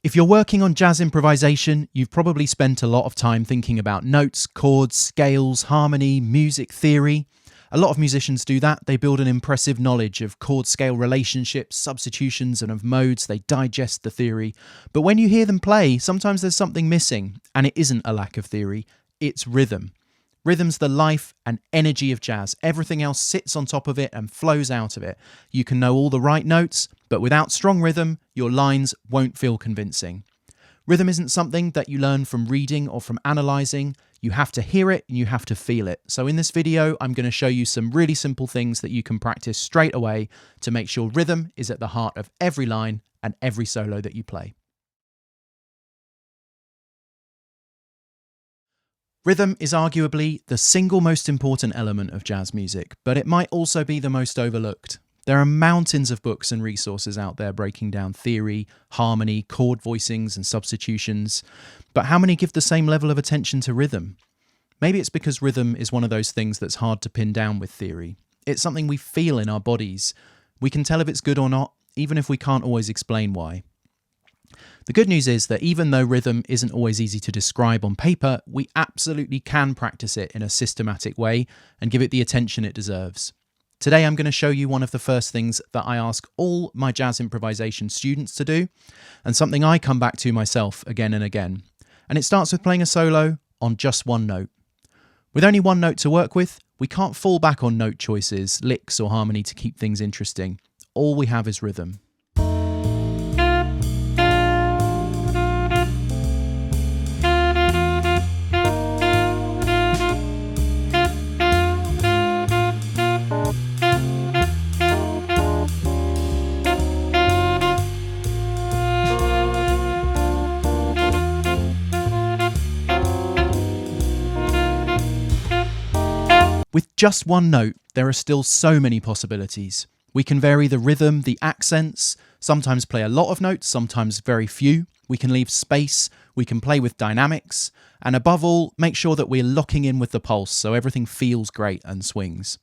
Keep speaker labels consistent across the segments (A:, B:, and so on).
A: If you're working on jazz improvisation, you've probably spent a lot of time thinking about notes, chords, scales, harmony, music theory. A lot of musicians do that. They build an impressive knowledge of chord-scale relationships, substitutions, and of modes. They digest the theory. But when you hear them play, sometimes there's something missing, and it isn't a lack of theory. It's rhythm. Rhythm's the life and energy of jazz. Everything else sits on top of it and flows out of it. You can know all the right notes, but without strong rhythm, your lines won't feel convincing. Rhythm isn't something that you learn from reading or from analysing. You have to hear it and you have to feel it. So in this video, I'm going to show you some really simple things that you can practice straight away to make sure rhythm is at the heart of every line and every solo that you play. Rhythm is arguably the single most important element of jazz music, but it might also be the most overlooked. There are mountains of books and resources out there breaking down theory, harmony, chord voicings and substitutions, but how many give the same level of attention to rhythm? Maybe it's because rhythm is one of those things that's hard to pin down with theory. It's something we feel in our bodies. We can tell if it's good or not, even if we can't always explain why. The good news is that even though rhythm isn't always easy to describe on paper, we absolutely can practice it in a systematic way and give it the attention it deserves. Today I'm going to show you one of the first things that I ask all my jazz improvisation students to do, and something I come back to myself again and again. And it starts with playing a solo on just one note. With only one note to work with, we can't fall back on note choices, licks or harmony to keep things interesting. All we have is rhythm. With just one note, there are still so many possibilities. We can vary the rhythm, the accents, sometimes play a lot of notes, sometimes very few. We can leave space, we can play with dynamics, and above all, make sure that we're locking in with the pulse so everything feels great and swings.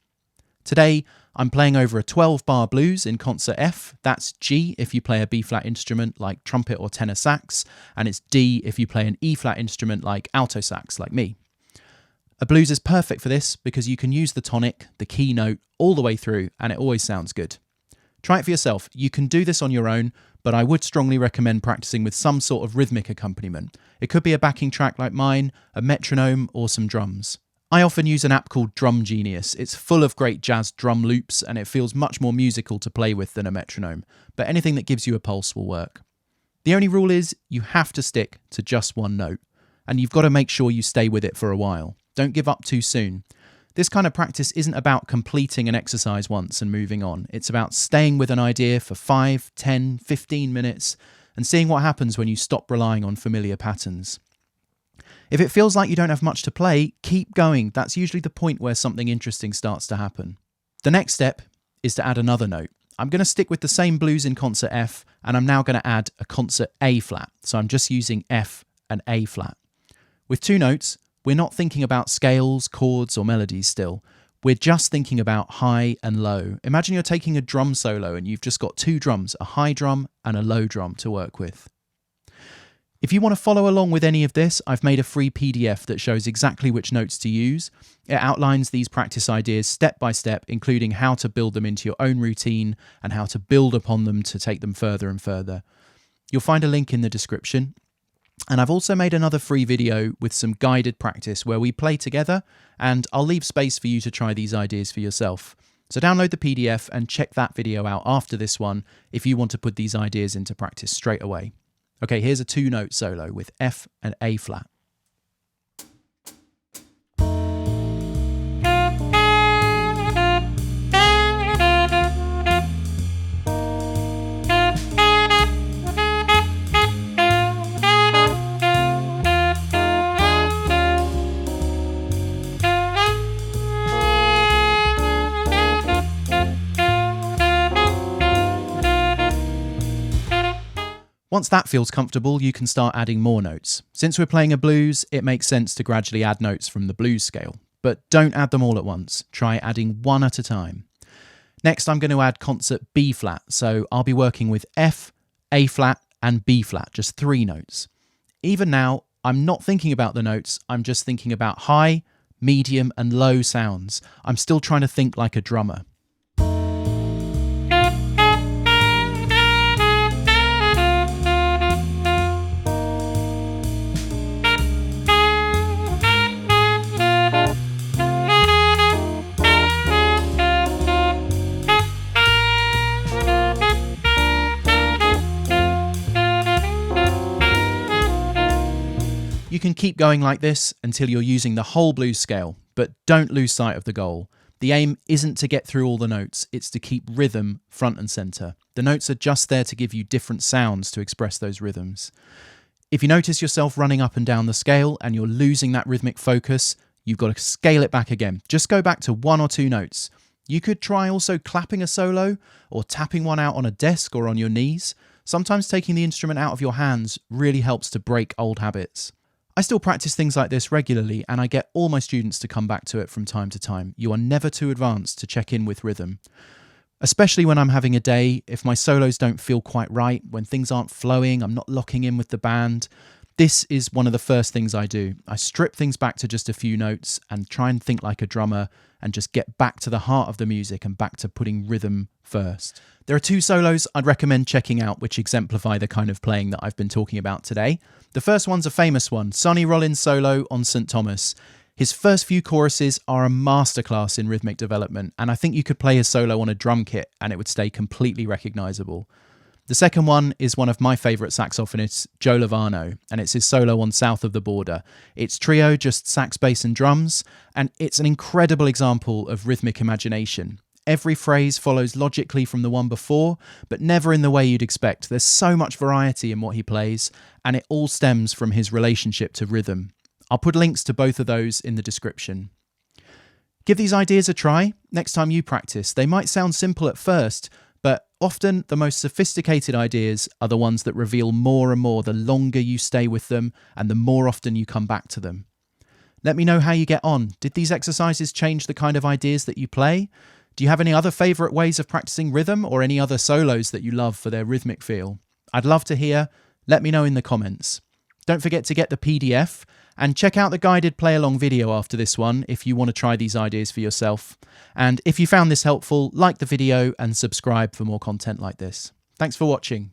A: Today, I'm playing over a 12-bar blues in concert F. That's G if you play a B-flat instrument like trumpet or tenor sax, and it's D if you play an E-flat instrument like alto sax like me. A blues is perfect for this because you can use the tonic, the key note, all the way through, and it always sounds good. Try it for yourself. You can do this on your own, but I would strongly recommend practicing with some sort of rhythmic accompaniment. It could be a backing track like mine, a metronome, or some drums. I often use an app called Drum Genius. It's full of great jazz drum loops, and it feels much more musical to play with than a metronome, but anything that gives you a pulse will work. The only rule is you have to stick to just one note, and you've got to make sure you stay with it for a while. Don't give up too soon. This kind of practice isn't about completing an exercise once and moving on. It's about staying with an idea for 5, 10, 15 minutes and seeing what happens when you stop relying on familiar patterns. If it feels like you don't have much to play, keep going. That's usually the point where something interesting starts to happen. The next step is to add another note. I'm going to stick with the same blues in concert F, and I'm now going to add a concert A flat. So I'm just using F and A flat. With two notes, we're not thinking about scales, chords, or melodies still. We're just thinking about high and low. Imagine you're taking a drum solo and you've just got two drums, a high drum and a low drum to work with. If you want to follow along with any of this, I've made a free PDF that shows exactly which notes to use. It outlines these practice ideas step by step, including how to build them into your own routine and how to build upon them to take them further and further. You'll find a link in the description. And I've also made another free video with some guided practice where we play together, and I'll leave space for you to try these ideas for yourself. So download the PDF and check that video out after this one if you want to put these ideas into practice straight away. Okay, here's a two-note solo with F and A flat. Once that feels comfortable, you can start adding more notes. Since we're playing a blues, it makes sense to gradually add notes from the blues scale. But don't add them all at once. Try adding one at a time. Next, I'm going to add concert B flat. So I'll be working with F, A flat, and B flat, just 3 notes. Even now, I'm not thinking about the notes, I'm just thinking about high, medium and low sounds. I'm still trying to think like a drummer. You can keep going like this until you're using the whole blues scale, but don't lose sight of the goal. The aim isn't to get through all the notes, it's to keep rhythm front and centre. The notes are just there to give you different sounds to express those rhythms. If you notice yourself running up and down the scale and you're losing that rhythmic focus, you've got to scale it back again. Just go back to 1 or 2 notes. You could try also clapping a solo or tapping one out on a desk or on your knees. Sometimes taking the instrument out of your hands really helps to break old habits. I still practice things like this regularly and I get all my students to come back to it from time to time. You are never too advanced to check in with rhythm. Especially when I'm having a day, if my solos don't feel quite right, when things aren't flowing, I'm not locking in with the band. This is one of the first things I do. I strip things back to just a few notes and try and think like a drummer and just get back to the heart of the music and back to putting rhythm first. There are 2 solos I'd recommend checking out which exemplify the kind of playing that I've been talking about today. The first one's a famous one, Sonny Rollins' solo on St. Thomas. His first few choruses are a masterclass in rhythmic development, and I think you could play his solo on a drum kit and it would stay completely recognisable. The second one is one of my favourite saxophonists, Joe Lovano, and it's his solo on South of the Border. It's trio, just sax, bass and drums, and it's an incredible example of rhythmic imagination. Every phrase follows logically from the one before, but never in the way you'd expect. There's so much variety in what he plays, and it all stems from his relationship to rhythm. I'll put links to both of those in the description. Give these ideas a try next time you practice. They might sound simple at first, but often the most sophisticated ideas are the ones that reveal more and more the longer you stay with them and the more often you come back to them. Let me know how you get on. Did these exercises change the kind of ideas that you play? Do you have any other favourite ways of practicing rhythm or any other solos that you love for their rhythmic feel? I'd love to hear. Let me know in the comments. Don't forget to get the PDF and check out the guided play-along video after this one if you want to try these ideas for yourself. And if you found this helpful, like the video and subscribe for more content like this. Thanks for watching.